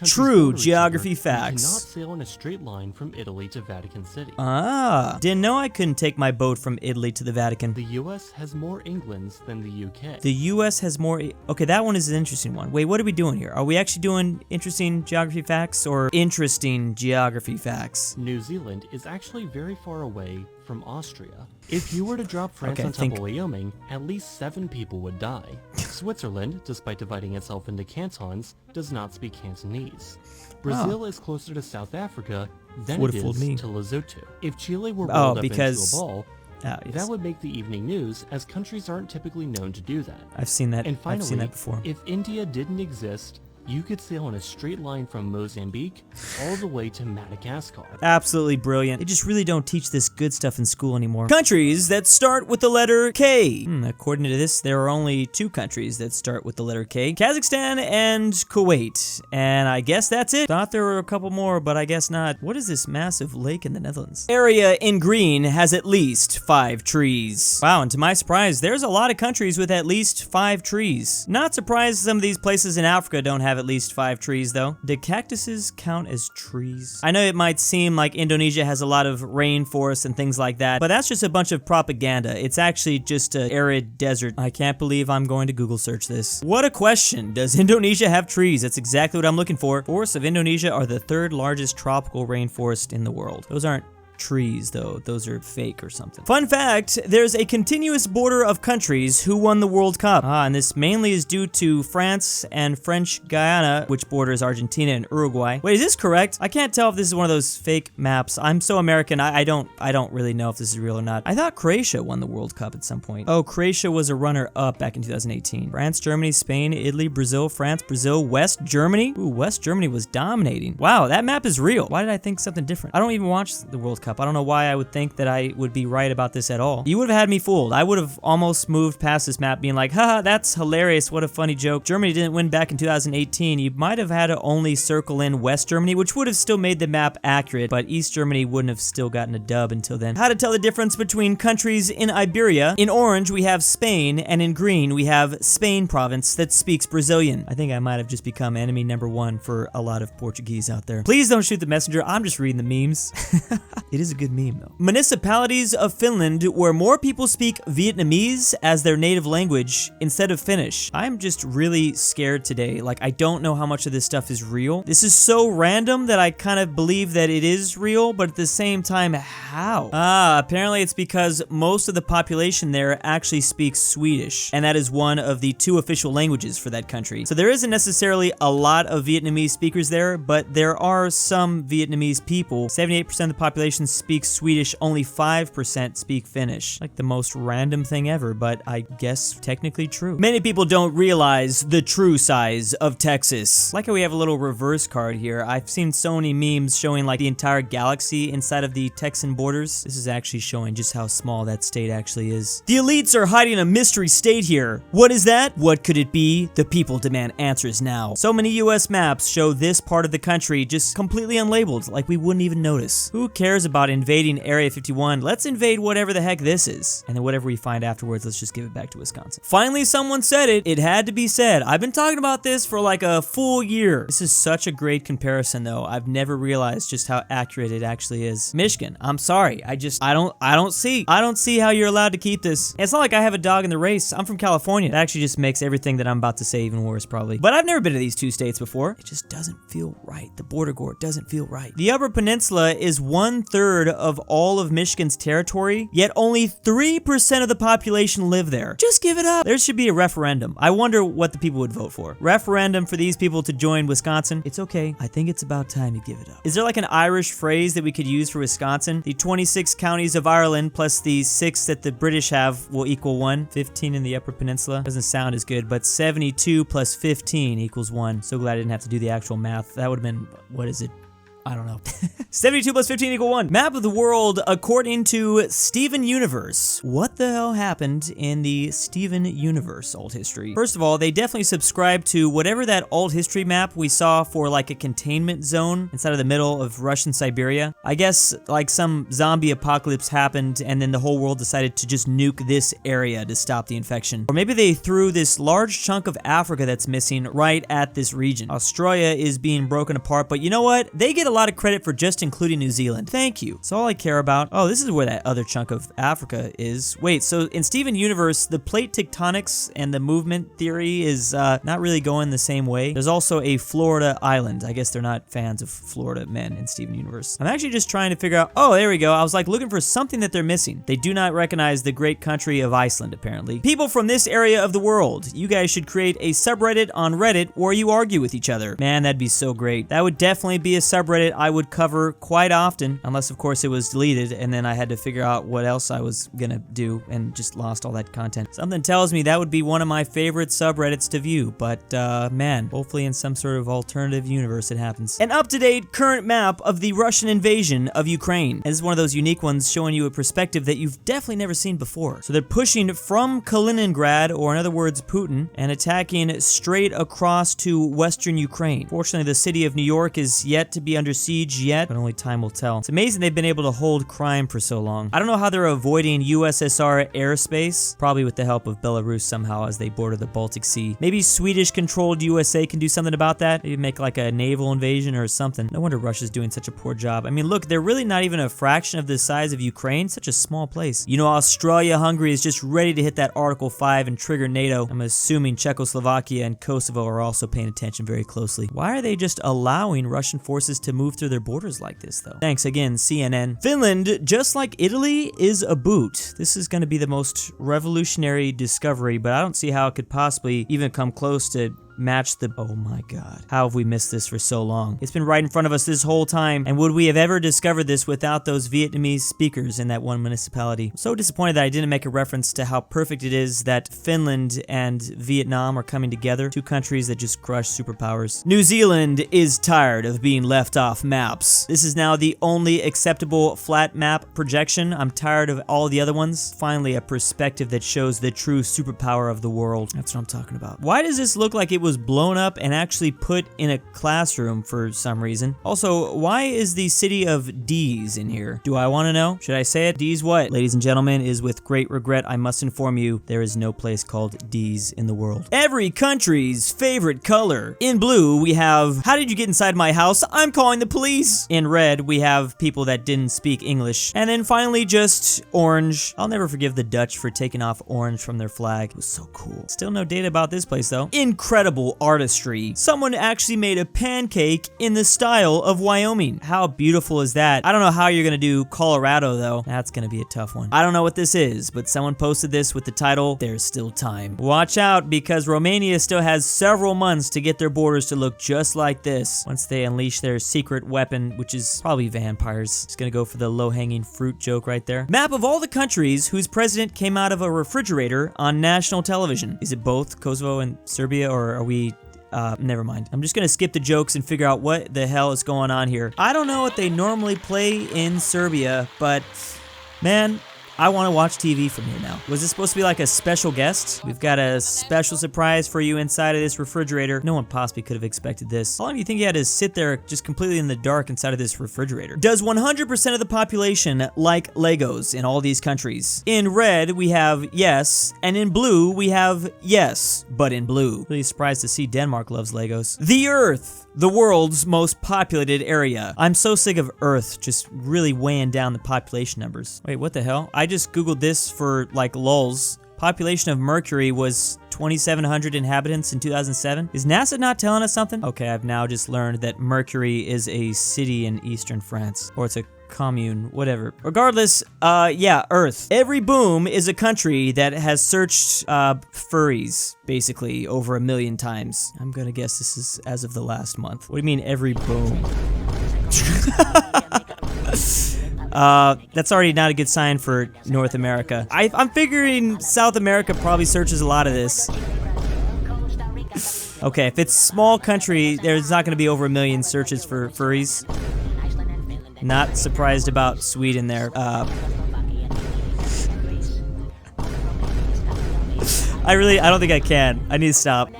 True geography You facts. cannot sail in a straight line from Italy to Vatican City. Didn't know I couldn't take my boat from Italy to the Vatican. The US has more Englands than the UK. The US has more. Okay, that one is an interesting one. Wait, what are we doing here? Are we actually doing interesting geography facts or interesting geography facts? New Zealand is actually very far away from Austria. If you were to drop France on top of Wyoming, at least 7 people would die. Switzerland, despite dividing itself into cantons, does not speak Cantonese. Brazil is closer to South Africa than it is to Lesotho. If Chile were rolled up into a ball, that would make the evening news, as countries aren't typically known to do that. I've seen that. And finally, I've seen that before. If India didn't exist, you could sail in a straight line from Mozambique all the way to Madagascar. Absolutely brilliant. They just really don't teach this good stuff in school anymore. Countries that start with the letter K. According to this, there are only 2 countries that start with the letter K. Kazakhstan and Kuwait. And I guess that's it. Thought there were a couple more, but I guess not. What is this massive lake in the Netherlands? Area in green has at least 5 trees. Wow, and to my surprise, there's a lot of countries with at least 5 trees. Not surprised some of these places in Africa don't have at least 5 trees, though. Do cactuses count as trees? I know it might seem like Indonesia has a lot of rainforests and things like that, but that's just a bunch of propaganda. It's actually just an arid desert. I can't believe I'm going to Google search this. What a question. Does Indonesia have trees? That's exactly what I'm looking for. Forests of Indonesia are the 3rd largest tropical rainforest in the world. Those aren't trees, though. Those are fake or something. Fun fact, there's a continuous border of countries who won the World Cup. And this mainly is due to France and French Guiana, which borders Argentina and Uruguay. Wait, is this correct? I can't tell if this is one of those fake maps. I'm so American, I don't really know if this is real or not. I thought Croatia won the World Cup at some point. Oh, Croatia was a runner-up back in 2018. France, Germany, Spain, Italy, Brazil, France, Brazil, West Germany. Ooh, West Germany was dominating. Wow, that map is real. Why did I think something different? I don't even watch the World Cup. I don't know why I would think that I would be right about this at all. You would have had me fooled. I would have almost moved past this map being like, haha, that's hilarious, what a funny joke. Germany didn't win back in 2018. You might have had to only circle in West Germany, which would have still made the map accurate, but East Germany wouldn't have still gotten a dub until then. How to tell the difference between countries in Iberia. In orange, we have Spain, and in green, we have Spain province that speaks Brazilian. I think I might have just become enemy number 1 for a lot of Portuguese out there. Please don't shoot the messenger. I'm just reading the memes. It is a good meme, though. Municipalities of Finland where more people speak Vietnamese as their native language instead of Finnish. I'm just really scared today. Like, I don't know how much of this stuff is real. This is so random that I kind of believe that it is real, but at the same time, how? Apparently it's because most of the population there actually speaks Swedish, and that is one of the 2 official languages for that country. So there isn't necessarily a lot of Vietnamese speakers there, but there are some Vietnamese people. 78% of the population speaks Swedish, only 5% speak Finnish. Like the most random thing ever, but I guess technically true. Many people don't realize the true size of Texas. Like how we have a little reverse card here. I've seen so many memes showing like the entire galaxy inside of the Texan borders. This is actually showing just how small that state actually is. The elites are hiding a mystery state here. What is that? What could it be? The people demand answers now. So many US maps show this part of the country just completely unlabeled, like we wouldn't even notice. Who cares about invading Area 51? Let's invade whatever the heck this is. And then whatever we find afterwards, let's just give it back to Wisconsin. Finally, someone said it. It had to be said. I've been talking about this for like a full year. This is such a great comparison, though. I've never realized just how accurate it actually is. Michigan, I'm sorry. I don't see how you're allowed to keep this. It's not like I have a dog in the race. I'm from California. That actually just makes everything that I'm about to say even worse, probably. But I've never been to these 2 states before. It just doesn't feel right. The border gore doesn't feel right. The Upper Peninsula is 1/3 of all of Michigan's territory, yet only 3% of the population live there. Just give it up. There should be a referendum. I wonder what the people would vote for. Referendum for these people to join Wisconsin. It's okay. I think it's about time you give it up. Is there like an Irish phrase that we could use for Wisconsin? The 26 counties of Ireland plus the 6 that the British have will equal 1. 15 in the Upper Peninsula. Doesn't sound as good, but 72 plus 15 equals 1. So glad I didn't have to do the actual math. That would have been, what is it? I don't know. 72 plus 15 equal 1. Map of the world according to Steven Universe. What the hell happened in the Steven Universe alt history? First of all, they definitely subscribe to whatever that alt history map we saw for like a containment zone inside of the middle of Russian Siberia. I guess like some zombie apocalypse happened and then the whole world decided to just nuke this area to stop the infection. Or maybe they threw this large chunk of Africa that's missing right at this region. Australia is being broken apart, but you know what? They get a lot of credit for just including New Zealand. Thank you. That's all I care about. Oh, this is where that other chunk of Africa is. Wait, so in Steven Universe, the plate tectonics and the movement theory is not really going the same way. There's also a Florida island. I guess they're not fans of Florida men in Steven Universe. I'm actually just trying to figure out, oh, there we go. I was like looking for something that they're missing. They do not recognize the great country of Iceland, apparently. People from this area of the world, you guys should create a subreddit on Reddit where you argue with each other. Man, that'd be so great. That would definitely be a subreddit I would cover quite often, unless of course it was deleted and then I had to figure out what else I was gonna do and just lost all that content. Something tells me that would be one of my favorite subreddits to view, but man, hopefully in some sort of alternative universe it happens. An up-to-date current map of the Russian invasion of Ukraine. This is one of those unique ones showing you a perspective that you've definitely never seen before. So they're pushing from Kaliningrad, or in other words, Putin, and attacking straight across to western Ukraine. Fortunately, the city of New York is yet to be under siege yet, but only time will tell. It's amazing they've been able to hold crime for so long. I don't know how they're avoiding USSR airspace, probably with the help of Belarus somehow as they border the Baltic Sea. Maybe Swedish-controlled USA can do something about that. Maybe make like a naval invasion or something. No wonder Russia's doing such a poor job. I mean, look, they're really not even a fraction of the size of Ukraine. Such a small place. You know, Australia-Hungary is just ready to hit that Article 5 and trigger NATO. I'm assuming Czechoslovakia and Kosovo are also paying attention very closely. Why are they just allowing Russian forces to move through their borders like this, though? Thanks again, CNN. Finland, just like Italy, is a boot. This is going to be the most revolutionary discovery, but I don't see how it could possibly even come close to match the... Oh my god. How have we missed this for so long? It's been right in front of us this whole time, and would we have ever discovered this without those Vietnamese speakers in that one municipality? I'm so disappointed that I didn't make a reference to how perfect it is that Finland and Vietnam are coming together. Two countries that just crush superpowers. New Zealand is tired of being left off maps. This is now the only acceptable flat map projection. I'm tired of all the other ones. Finally, a perspective that shows the true superpower of the world. That's what I'm talking about. Why does this look like it was blown up and actually put in a classroom for some reason? Also, why is the city of D's in here? Do I want to know? Should I say it? D's what? Ladies and gentlemen, is with great regret I must inform you there is no place called D's in the world. Every country's favorite color. In blue, we have, how did you get inside my house? I'm calling the police. In red, we have people that didn't speak English. And then finally, just orange. I'll never forgive the Dutch for taking off orange from their flag. It was so cool. Still no data about this place though. Incredible artistry. Someone actually made a pancake in the style of Wyoming. How beautiful is that? I don't know how you're gonna do Colorado though. That's gonna be a tough one. I don't know what this is, but someone posted this with the title, "There's Still Time." Watch out, because Romania still has several months to get their borders to look just like this. Once they unleash their secret weapon, which is probably vampires. Just gonna go for the low-hanging fruit joke right there. Map of all the countries whose president came out of a refrigerator on national television. Is it both Kosovo and Serbia, or are we... never mind. I'm just gonna skip the jokes and figure out what the hell is going on here. I don't know what they normally play in Serbia, but man, I want to watch TV from here now. Was this supposed to be like a special guest? We've got a special surprise for you inside of this refrigerator. No one possibly could have expected this. How long do you think you had to sit there just completely in the dark inside of this refrigerator? Does 100% of the population like Legos in all these countries? In red, we have yes, and in blue, we have yes, but in blue. Really surprised to see Denmark loves Legos. The Earth, the world's most populated area. I'm so sick of Earth just really weighing down the population numbers. Wait, what the hell? I just googled this for like lulz. Population of Mercury was 2,700 inhabitants in 2007. Is NASA not telling us something? Okay, I've now just learned that Mercury is a city in eastern France, or it's a commune, whatever. Regardless, yeah, Earth. Every boom is a country that has searched furries, basically, over 1 million times. I'm gonna guess this is as of the last month. What do you mean, every boom? That's already not a good sign for North America. I'm figuring South America probably searches a lot of this. Okay, if it's small country, there's not gonna be over 1 million searches for furries. Not surprised about Sweden there. I don't think I can. I need to stop.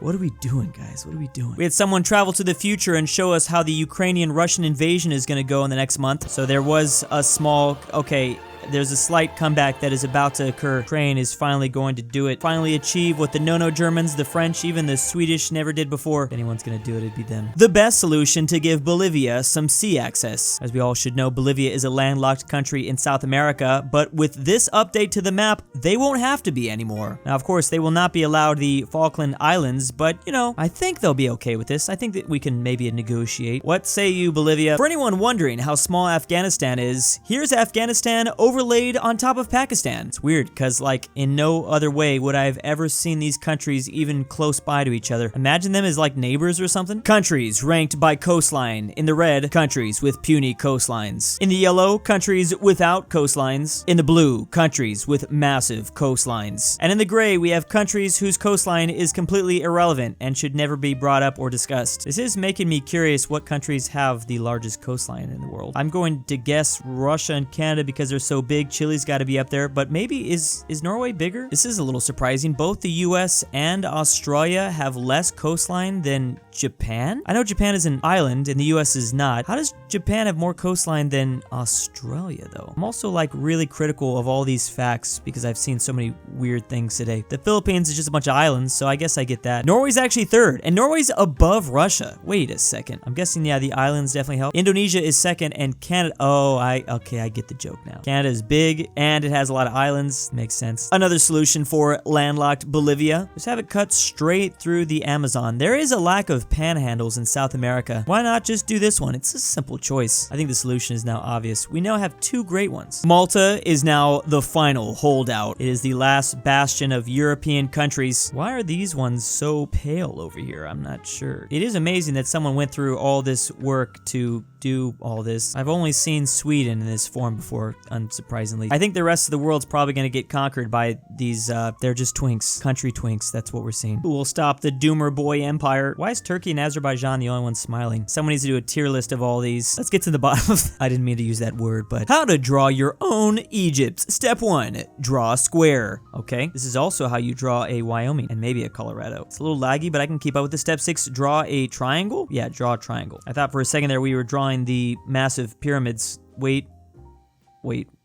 What are we doing, guys? What are we doing? We had someone travel to the future and show us how the Ukrainian-Russian invasion is going to go in the next month. So there was a small... Okay, there's a slight comeback that is about to occur. Ukraine is finally going to do it. Finally achieve what the no-no Germans, the French, even the Swedish never did before. If anyone's going to do it, it'd be them. The best solution to give Bolivia some sea access. As we all should know, Bolivia is a landlocked country in South America, but with this update to the map, they won't have to be anymore. Now, of course, they will not be allowed the Falkland Islands, but, you know, I think they'll be okay with this. I think that we can maybe negotiate. What say you, Bolivia? For anyone wondering how small Afghanistan is, here's Afghanistan overlaid on top of Pakistan. It's weird, because, like, in no other way would I have ever seen these countries even close by to each other. Imagine them as, like, neighbors or something. Countries ranked by coastline. In the red, countries with puny coastlines. In the yellow, countries without coastlines. In the blue, countries with massive coastlines. And in the gray, we have countries whose coastline is completely irrelevant and should never be brought up or discussed. This is making me curious what countries have the largest coastline in the world. I'm going to guess Russia and Canada because they're so big. Chile's got to be up there, but maybe is Norway bigger? This is a little surprising. Both the US and Australia have less coastline than Japan? I know Japan is an island and the US is not. How does Japan have more coastline than Australia, though? I'm also, like, really critical of all these facts because I've seen so many weird things today. The Philippines is just a bunch of islands, so I guess I get that. Norway's actually third, and Norway's above Russia. Wait a second. I'm guessing, yeah, the islands definitely help. Indonesia is second, and Canada... Oh, okay, I get the joke now. Canada is big, and it has a lot of islands. Makes sense. Another solution for landlocked Bolivia, just have it cut straight through the Amazon. There is a lack of panhandles in South America. Why not just do this one? It's a simple choice. I think the solution is now obvious. We now have two great ones. Malta is now the final holdout. It is the last bastion of European countries. Why are these ones so pale over here? I'm not sure. It is amazing that someone went through all this work to do all this. I've only seen Sweden in this form before, unsurprisingly. I think the rest of the world's probably going to get conquered by these, they're just twinks. Country twinks, that's what we're seeing. Who will stop the Doomer Boy Empire? Why is Turkey and Azerbaijan the only ones smiling? Someone needs to do a tier list of all these. Let's get to the bottom of I didn't mean to use that word, but how to draw your own Egypt. Step 1, draw a square. Okay, this is also how you draw a Wyoming and maybe a Colorado. It's a little laggy, but I can keep up with this. Step 6, draw a triangle. Yeah, draw a triangle. I thought for a second there we were drawing the massive pyramids. Wait,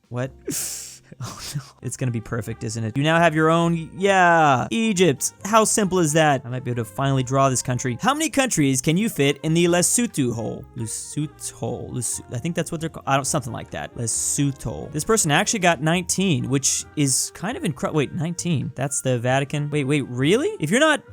what? Oh no. It's gonna be perfect, isn't it? You now have your own, yeah, Egypt. How simple is that? I might be able to finally draw this country. How many countries can you fit in the Lesotho hole? Lesotho hole. I think that's what they're called. Something like that. Lesotho. This person actually got 19, which is kind of incredible. Wait, 19. That's the Vatican. Wait, really? If you're not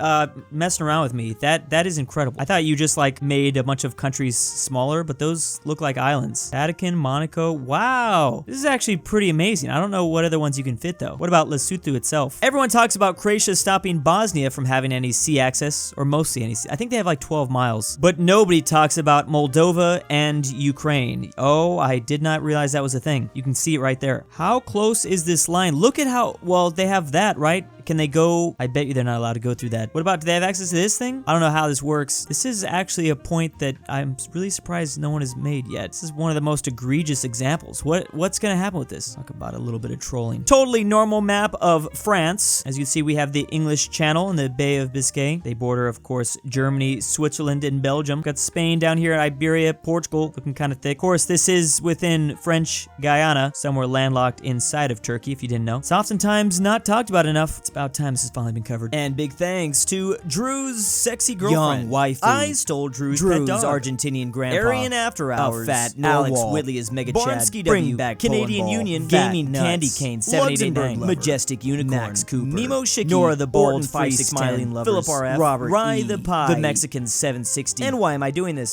messing around with me, that is incredible. I thought you just, like, made a bunch of countries smaller, but those look like islands. Vatican, Monaco. Wow. This is actually pretty amazing. I don't know what other ones you can fit, though. What about Lesotho itself? Everyone talks about Croatia stopping Bosnia from having any sea access, or mostly any sea. I think they have like 12 miles. But nobody talks about Moldova and Ukraine. Oh, I did not realize that was a thing. You can see it right there. How close is this line? Look at how, well, they have that, right? Can they go? I bet you they're not allowed to go through that. What about, do they have access to this thing? I don't know how this works. This is actually a point that I'm really surprised no one has made yet. This is one of the most egregious examples. What's gonna happen with this? Talk about a little bit of trolling. Totally normal map of France. As you can see, we have the English Channel in the Bay of Biscay. They border, of course, Germany, Switzerland, and Belgium. Got Spain down here, Iberia, Portugal, looking kind of thick. Of course, this is within French Guyana, somewhere landlocked inside of Turkey, if you didn't know. It's oftentimes not talked about enough. It's about time this has finally been covered. And big thanks to Drew's sexy girlfriend, young waifu, I stole Drew's pet dog, Argentinian grandpa, aPhatNarwhal, aPhatNarwhal, Alex Whitley is Mega Barnsky W, Bringback Canadian Union, Gaming Candy Cane, 7889, Majestic Unicorn, Max Cooper, Mimoshiki, Nora the Bold, Free Smiling Lovers, Philipp RF, Robert RyeThePie, The Mexican 760. And why am I doing this?